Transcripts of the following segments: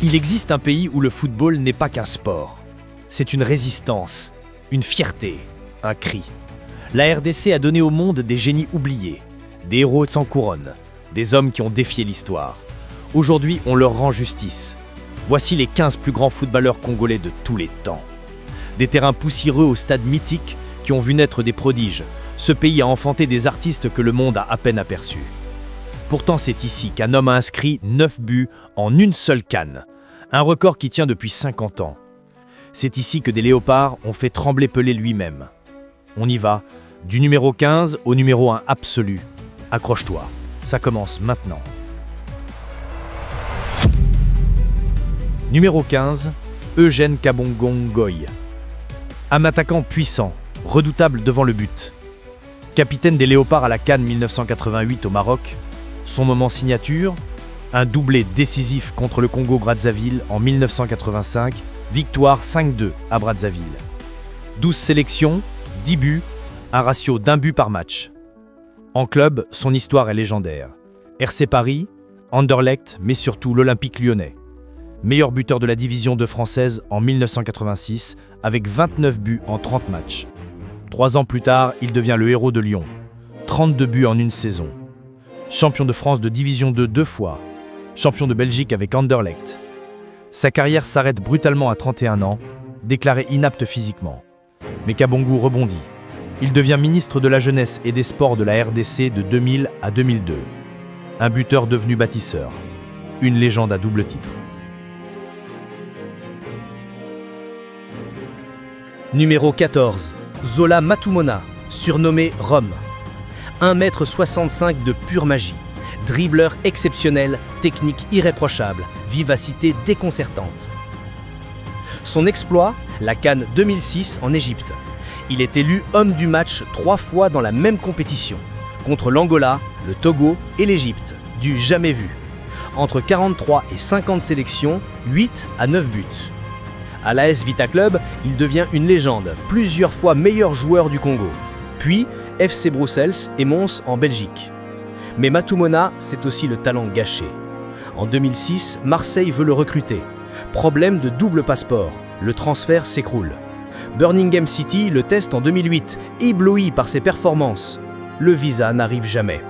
Il existe un pays où le football n'est pas qu'un sport. C'est une résistance, une fierté, un cri. La RDC a donné au monde des génies oubliés, des héros sans couronne, des hommes qui ont défié l'histoire. Aujourd'hui, on leur rend justice. Voici les 15 plus grands footballeurs congolais de tous les temps. Des terrains poussiéreux aux stades mythiques qui ont vu naître des prodiges. Ce pays a enfanté des artistes que le monde a à peine aperçus. Pourtant, c'est ici qu'un homme a inscrit 9 buts en une seule CAN. Un record qui tient depuis 50 ans. C'est ici que des léopards ont fait trembler Pelé lui-même. On y va, du numéro 15 au numéro 1 absolu. Accroche-toi, ça commence maintenant. Numéro 15, Eugène Kabongo Ngoy. Un attaquant puissant, redoutable devant le but. Capitaine des Léopards à la CAN 1988 au Maroc, son moment signature, un doublé décisif contre le Congo-Brazzaville en 1985, victoire 5-2 à Brazzaville. 12 sélections, 10 buts, un ratio d'un but par match. En club, son histoire est légendaire. RC Paris, Anderlecht, mais surtout l'Olympique lyonnais. Meilleur buteur de la division 2 française en 1986, avec 29 buts en 30 matchs. 3 ans plus tard, il devient le héros de Lyon. 32 buts en une saison. Champion de France de division 2 2 fois. Champion de Belgique avec Anderlecht. Sa carrière s'arrête brutalement à 31 ans, déclaré inapte physiquement. Mais Kabongo rebondit. Il devient ministre de la Jeunesse et des Sports de la RDC de 2000 à 2002. Un buteur devenu bâtisseur. Une légende à double titre. Numéro 14, Zola Matumona, surnommé Rome. 1,65 m de pure magie. Dribbleur exceptionnel, technique irréprochable, vivacité déconcertante. Son exploit, la CAN 2006 en Égypte. Il est élu homme du match 3 fois dans la même compétition, contre l'Angola, le Togo et l'Égypte, du jamais vu. Entre 43 et 50 sélections, 8 à 9 buts. À l'AS Vita Club, il devient une légende, plusieurs fois meilleur joueur du Congo. Puis, FC Bruxelles et Mons en Belgique. Mais Matumona, c'est aussi le talent gâché. En 2006, Marseille veut le recruter. Problème de double passeport, le transfert s'écroule. Birmingham City le teste en 2008, ébloui par ses performances. Le visa n'arrive jamais.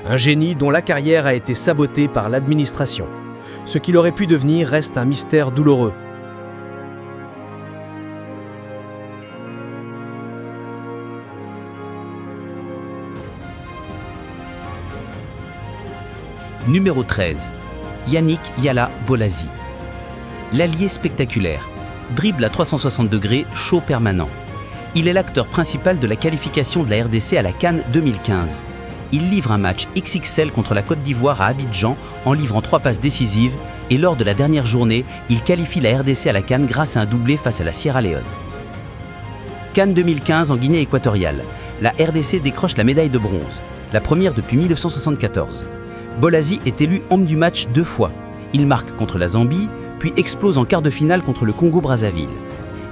Un génie dont la carrière a été sabotée par l'administration. Ce qu'il aurait pu devenir reste un mystère douloureux. Numéro 13, Yannick Yala Bolasie. L'allié spectaculaire, dribble à 360 degrés, chaud permanent. Il est l'acteur principal de la qualification de la RDC à la CAN 2015. Il livre un match XXL contre la Côte d'Ivoire à Abidjan en livrant 3 passes décisives et lors de la dernière journée, il qualifie la RDC à la CAN grâce à un doublé face à la Sierra Leone. CAN 2015 en Guinée équatoriale. La RDC décroche la médaille de bronze, la première depuis 1974. Bolasie est élu homme du match 2 fois. Il marque contre la Zambie, puis explose en quart de finale contre le Congo-Brazzaville.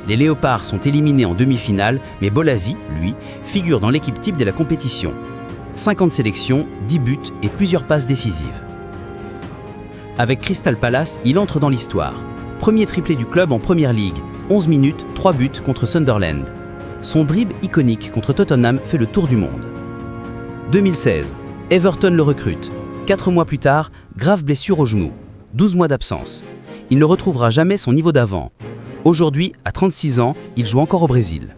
Les Léopards sont éliminés en demi-finale, mais Bolasie, lui, figure dans l'équipe type de la compétition. 50 sélections, 10 buts et plusieurs passes décisives. Avec Crystal Palace, il entre dans l'histoire. Premier triplé du club en Première Ligue, 11 minutes, 3 buts contre Sunderland. Son dribble iconique contre Tottenham fait le tour du monde. 2016, Everton le recrute. 4 mois plus tard, grave blessure au genou. 12 mois d'absence. Il ne retrouvera jamais son niveau d'avant. Aujourd'hui, à 36 ans, il joue encore au Brésil.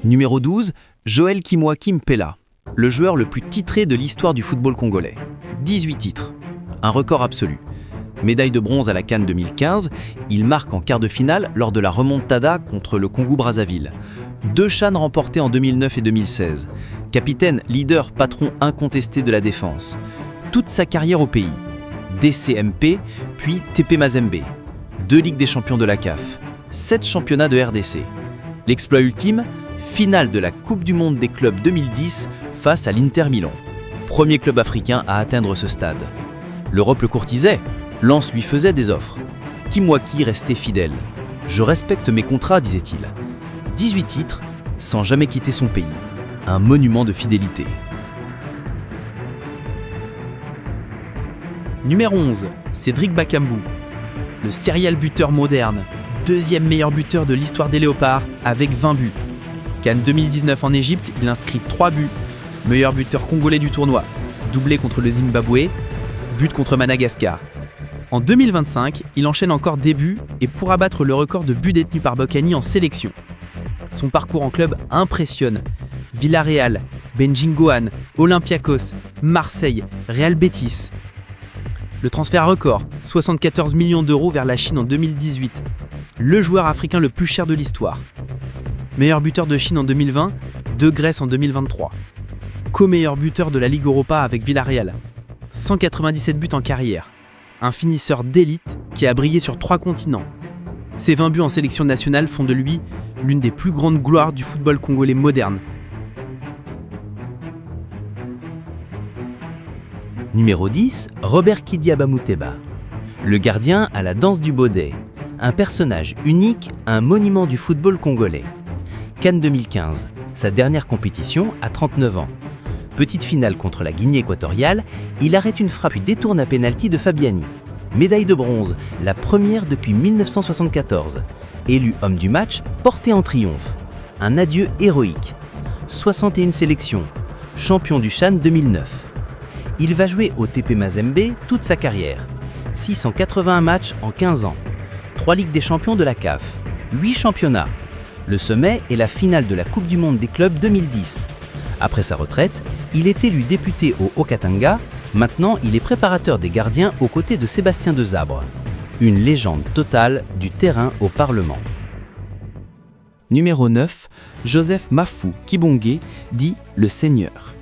Numéro 12, Joël Kimwa-Kim Pella, le joueur le plus titré de l'histoire du football congolais. 18 titres, un record absolu. Médaille de bronze à la CAN 2015, il marque en quart de finale lors de la remontada contre le Congo-Brazzaville. 2 CHAN remportés en 2009 et 2016. Capitaine, leader, patron incontesté de la défense. Toute sa carrière au pays. DCMP, puis TP Mazembe. 2 Ligues des champions de la CAF. 7 championnats de RDC. L'exploit ultime, finale de la Coupe du Monde des clubs 2010 face à l'Inter Milan. Premier club africain à atteindre ce stade. L'Europe le courtisait. Lens lui faisait des offres. Kimwaki restait fidèle. « Je respecte mes contrats », disait-il. 18 titres, sans jamais quitter son pays. Un monument de fidélité. Numéro 11, Cédric Bakambu. Le serial buteur moderne, deuxième meilleur buteur de l'histoire des Léopards avec 20 buts. CAN 2019 en Égypte, il inscrit 3 buts. Meilleur buteur congolais du tournoi, doublé contre le Zimbabwe, but contre Madagascar. En 2025, il enchaîne encore des buts et pourra battre le record de buts détenus par Bocani en sélection. Son parcours en club impressionne. Villarreal, Benjingoan, Olympiakos, Marseille, Real Betis. Le transfert record, 74 millions d'euros vers la Chine en 2018. Le joueur africain le plus cher de l'histoire. Meilleur buteur de Chine en 2020, de Grèce en 2023. Co-meilleur buteur de la Ligue Europa avec Villarreal. 197 buts en carrière. Un finisseur d'élite qui a brillé sur 3 continents. Ses 20 buts en sélection nationale font de lui l'une des plus grandes gloires du football congolais moderne. Numéro 10, Robert Kidiaba Mouteba. Le gardien à la danse du baudet. Un personnage unique, un monument du football congolais. CAN 2015, sa dernière compétition à 39 ans. Petite finale contre la Guinée équatoriale, il arrête une frappe puis détourne un pénalty de Fabiani. Médaille de bronze, la première depuis 1974. Élu homme du match, porté en triomphe. Un adieu héroïque. 61 sélections. Champion du CHAN 2009. Il va jouer au TP Mazembe toute sa carrière. 681 matchs en 15 ans. 3 Ligues des champions de la CAF. 8 championnats. Le sommet est la finale de la Coupe du Monde des clubs 2010. Après sa retraite, il est élu député au Haut-Katanga. Maintenant, il est préparateur des gardiens aux côtés de Sébastien Desabre. Une légende totale du terrain au Parlement. Numéro 9, Joseph Mafou Kibonge, dit le Seigneur.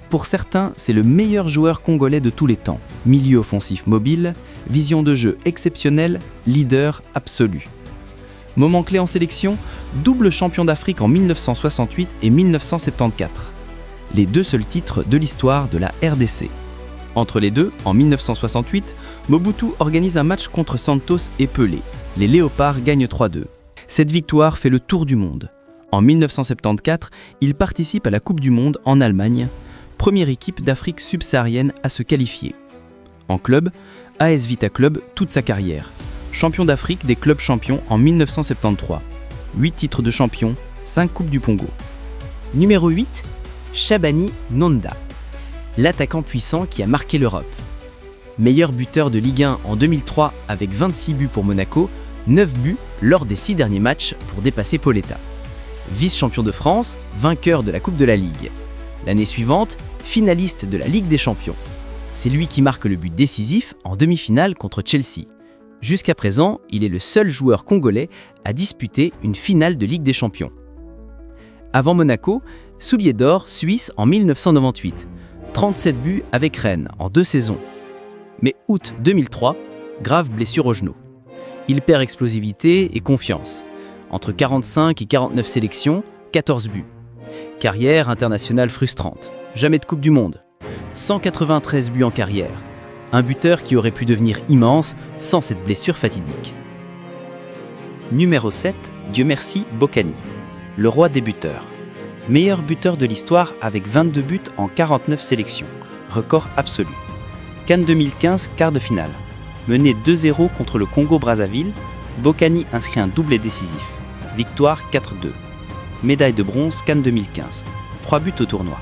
Pour certains, c'est le meilleur joueur congolais de tous les temps. Milieu offensif mobile, vision de jeu exceptionnelle, leader absolu. Moment clé en sélection, double champion d'Afrique en 1968 et 1974. Les deux seuls titres de l'histoire de la RDC. Entre les deux, en 1968, Mobutu organise un match contre Santos et Pelé. Les Léopards gagnent 3-2. Cette victoire fait le tour du monde. En 1974, il participe à la Coupe du Monde en Allemagne, première équipe d'Afrique subsaharienne à se qualifier. En club, AS Vita Club toute sa carrière. Champion d'Afrique des clubs champions en 1973. 8 titres de champion, 5 Coupes du Pongo. Numéro 8, Shabani Nonda. L'attaquant puissant qui a marqué l'Europe. Meilleur buteur de Ligue 1 en 2003 avec 26 buts pour Monaco, 9 buts lors des 6 derniers matchs pour dépasser Pauletta. Vice-champion de France, vainqueur de la Coupe de la Ligue. L'année suivante, finaliste de la Ligue des Champions. C'est lui qui marque le but décisif en demi-finale contre Chelsea. Jusqu'à présent, il est le seul joueur congolais à disputer une finale de Ligue des Champions. Avant Monaco, soulier d'or suisse en 1998. 37 buts avec Rennes en 2 saisons. Mais août 2003, grave blessure au genou. Il perd explosivité et confiance. Entre 45 et 49 sélections, 14 buts. Carrière internationale frustrante. Jamais de Coupe du Monde. 193 buts en carrière. Un buteur qui aurait pu devenir immense sans cette blessure fatidique. Numéro 7, Dieu merci, Bocani. Le roi des buteurs. Meilleur buteur de l'histoire avec 22 buts en 49 sélections. Record absolu. CAN 2015, quart de finale. Mené 2-0 contre le Congo-Brazzaville, Bocani inscrit un doublé décisif. Victoire 4-2. Médaille de bronze CAN 2015. 3 buts au tournoi.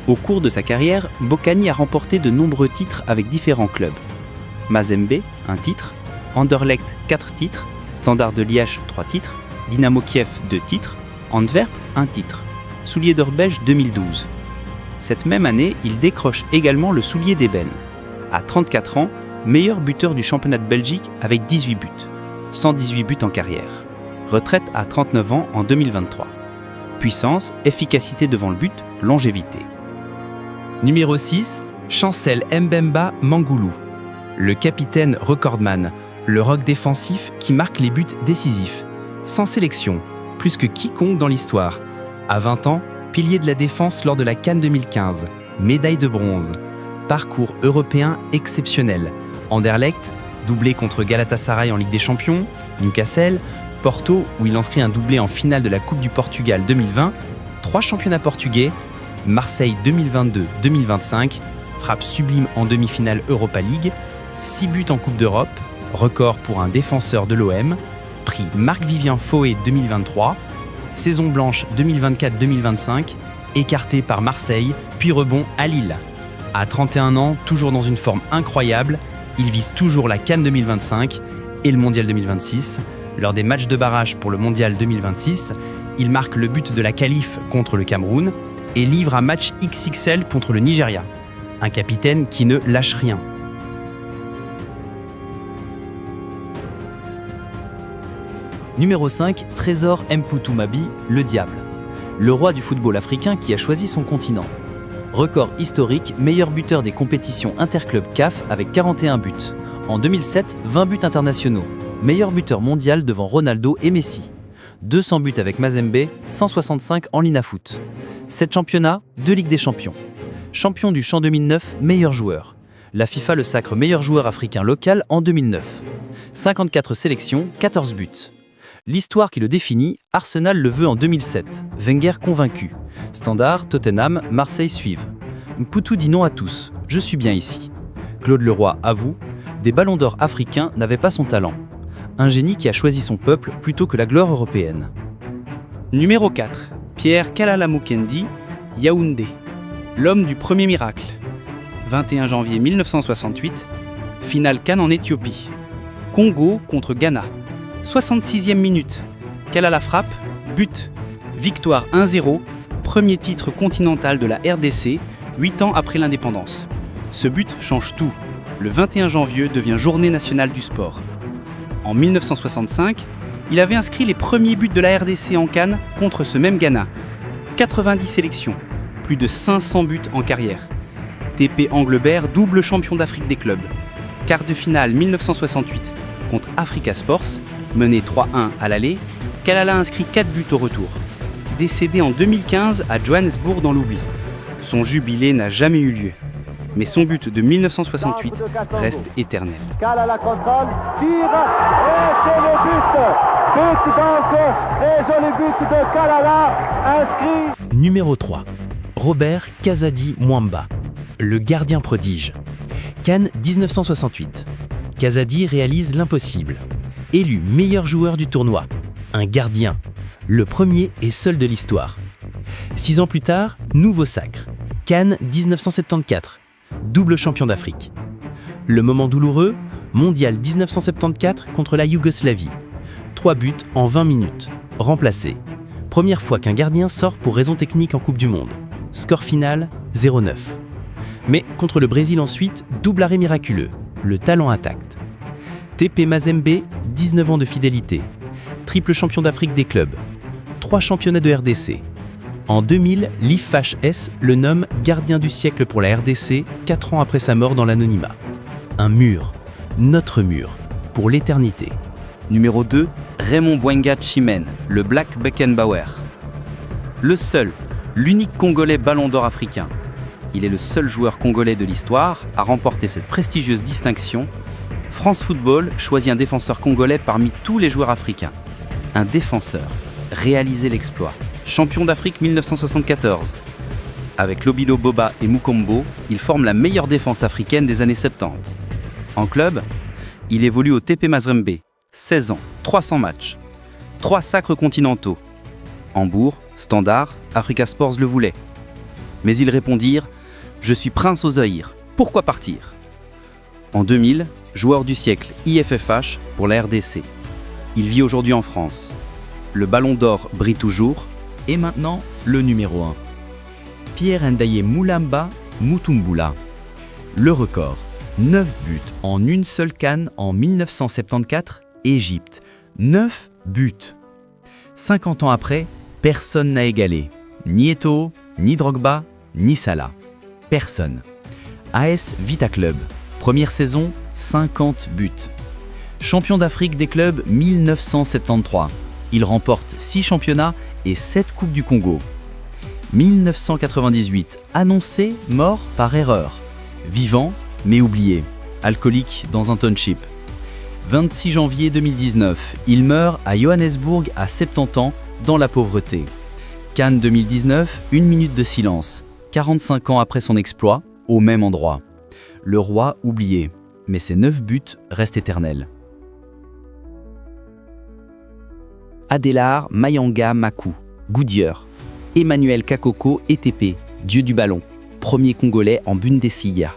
Au cours de sa carrière, Bocani a remporté de nombreux titres avec différents clubs. Mazembe, 1 titre. Anderlecht, 4 titres. Standard de Liège, 3 titres. Dynamo Kiev, 2 titres. Antwerp, 1 titre. Soulier d'or belge 2012. Cette même année, il décroche également le soulier d'ébène. À 34 ans, meilleur buteur du championnat de Belgique avec 18 buts. 118 buts en carrière. Retraite à 39 ans en 2023. Puissance, efficacité devant le but, longévité. Numéro 6, Chancel Mbemba Mangoulou. Le capitaine recordman, le rock défensif qui marque les buts décisifs. Sans sélection, plus que quiconque dans l'histoire. À 20 ans, pilier de la défense lors de la CAN 2015, médaille de bronze. Parcours européen exceptionnel. Anderlecht, doublé contre Galatasaray en Ligue des Champions, Newcastle, Porto où il inscrit un doublé en finale de la Coupe du Portugal 2020, 3 championnats portugais, Marseille 2022-2025, frappe sublime en demi-finale Europa League, 6 buts en Coupe d'Europe, record pour un défenseur de l'OM, prix Marc-Vivien Foé 2023, saison blanche 2024-2025, écarté par Marseille, puis rebond à Lille. À 31 ans, toujours dans une forme incroyable, il vise toujours la CAN 2025 et le Mondial 2026. Lors des matchs de barrage pour le Mondial 2026, il marque le but de la qualif contre le Cameroun et livre un match XXL contre le Nigeria. Un capitaine qui ne lâche rien. Numéro 5, Trésor Mpoutou-Mabi, le Diable. Le roi du football africain qui a choisi son continent. Record historique, meilleur buteur des compétitions interclubs CAF avec 41 buts. En 2007, 20 buts internationaux. Meilleur buteur mondial devant Ronaldo et Messi. 200 buts avec Mazembe, 165 en Linafoot. 7 championnats, 2 Ligues des Champions. Champion du Champ 2009, meilleur joueur. La FIFA le sacre meilleur joueur africain local en 2009. 54 sélections, 14 buts. L'histoire qui le définit, Arsenal le veut en 2007. Wenger convaincu. Standard, Tottenham, Marseille suivent. Mpoutou dit non à tous. Je suis bien ici. Claude Leroy avoue, des ballons d'or africains n'avaient pas son talent. Un génie qui a choisi son peuple plutôt que la gloire européenne. Numéro 4. Pierre Kalala-Mukendi, Yaoundé. L'homme du premier miracle. 21 janvier 1968, finale CAN en Éthiopie. Congo contre Ghana. 66e minute. Kalala frappe, but. Victoire 1-0, premier titre continental de la RDC, 8 ans après l'indépendance. Ce but change tout. Le 21 janvier devient journée nationale du sport. En 1965, il avait inscrit les premiers buts de la RDC en CAN contre ce même Ghana. 90 sélections, plus de 500 buts en carrière. TP Anglebert, double champion d'Afrique des clubs. Quart de finale 1968 contre Africa Sports, mené 3-1 à l'aller, Kalala inscrit 4 buts au retour. Décédé en 2015 à Johannesburg dans l'oubli. Son jubilé n'a jamais eu lieu. Mais son but de 1968 reste éternel. Kalala contrôle, tire, et c'est le but. But donc, très joli but de Kalala, inscrit. Numéro 3, Robert Kazadi Mwamba, le gardien prodige. CAN 1968. Kazadi réalise l'impossible. Élu meilleur joueur du tournoi, un gardien, le premier et seul de l'histoire. 6 ans plus tard, nouveau sacre. CAN 1974. Double champion d'Afrique. Le moment douloureux, Mondial 1974 contre la Yougoslavie. 3 buts en 20 minutes. Remplacé. Première fois qu'un gardien sort pour raison technique en Coupe du Monde. Score final 0-9. Mais contre le Brésil ensuite, double arrêt miraculeux. Le talent intact. TP Mazembe, 19 ans de fidélité. Triple champion d'Afrique des clubs. 3 championnats de RDC. En 2000, l'IFHS le nomme gardien du siècle pour la RDC, 4 ans après sa mort dans l'anonymat. Un mur, notre mur, pour l'éternité. Numéro 2, Raymond Bwenga Chimène, le Black Beckenbauer. Le seul, l'unique Congolais ballon d'or africain. Il est le seul joueur congolais de l'histoire à remporter cette prestigieuse distinction. France Football choisit un défenseur congolais parmi tous les joueurs africains. Un défenseur, réaliser l'exploit. Champion d'Afrique 1974. Avec Lobilo Boba et Mukombo, il forme la meilleure défense africaine des années 70. En club, il évolue au TP Mazembe, 16 ans, 300 matchs, 3 sacres continentaux. Hambourg, Standard, Africa Sports le voulaient. Mais ils répondirent « Je suis prince au Zaïre, pourquoi partir ?» En 2000, joueur du siècle IFFH pour la RDC. Il vit aujourd'hui en France. Le ballon d'or brille toujours. Et maintenant, le numéro 1. Pierre Ndaye Moulamba Mutumbula. Le record, 9 buts en une seule CAN en 1974, Égypte. 9 buts. 50 ans après, personne n'a égalé. Ni Eto'o, ni Drogba, ni Salah. Personne. AS Vita Club. Première saison, 50 buts. Champion d'Afrique des clubs 1973. Il remporte 6 championnats et 7 Coupes du Congo. 1998, annoncé mort par erreur. Vivant, mais oublié. Alcoolique dans un township. 26 janvier 2019, il meurt à Johannesburg à 70 ans, dans la pauvreté. CAN 2019, 1 minute de silence. 45 ans après son exploit, au même endroit. Le roi oublié, mais ses 9 buts restent éternels. Adélard Mayanga Maku, Goodyear. Emmanuel Kakoko ETP, dieu du ballon, premier Congolais en Bundesliga.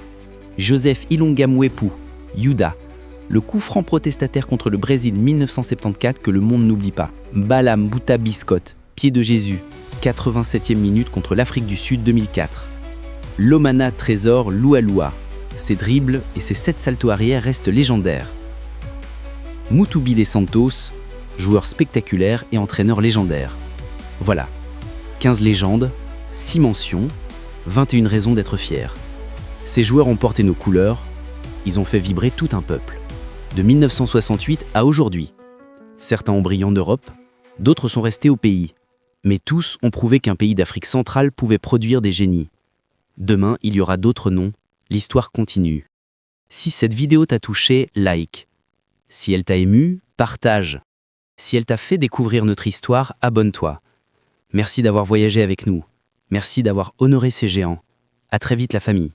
Joseph Ilunga Mwepu, Yuda, le coup franc protestataire contre le Brésil 1974 que le monde n'oublie pas. Balam Bouta Biscotte, pied de Jésus, 87e minute contre l'Afrique du Sud 2004. Lomana Trésor Loualoua, ses dribbles et ses 7 saltos arrière restent légendaires. Mutubile Santos, joueur spectaculaire et entraîneur légendaire. Voilà, 15 légendes, 6 mentions, 21 raisons d'être fiers. Ces joueurs ont porté nos couleurs, ils ont fait vibrer tout un peuple. De 1968 à aujourd'hui. Certains ont brillé en Europe, d'autres sont restés au pays. Mais tous ont prouvé qu'un pays d'Afrique centrale pouvait produire des génies. Demain, il y aura d'autres noms, l'histoire continue. Si cette vidéo t'a touché, like. Si elle t'a ému, partage. Si elle t'a fait découvrir notre histoire, abonne-toi. Merci d'avoir voyagé avec nous. Merci d'avoir honoré ces géants. À très vite la famille.